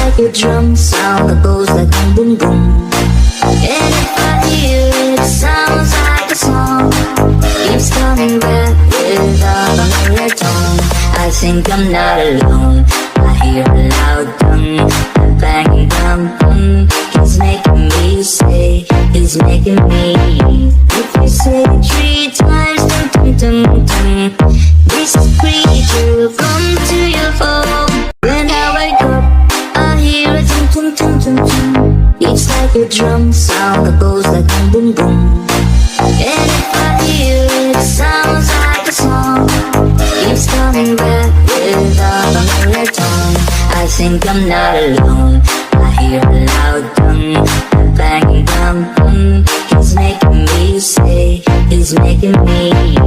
like a drum sound that goes like boom boom boom. And if I hear it, it sounds like a song. Keeps coming back without a baritone. I think I'm not alone. I hear a loud drum, a banging drum drum. He's making me say, he's making me. If you say it 3 times, dum dum dum dum, this creature will come to your home. When I wake up, I hear a dum dum dum dum dum. It's like a drum sound that goes like boom boom boom. And if I hear it, it sounds like a song. Keeps coming back without a baritone. I think I'm not alone. I hear a loud drum, a banging drum drum. He's making me say, he's making me.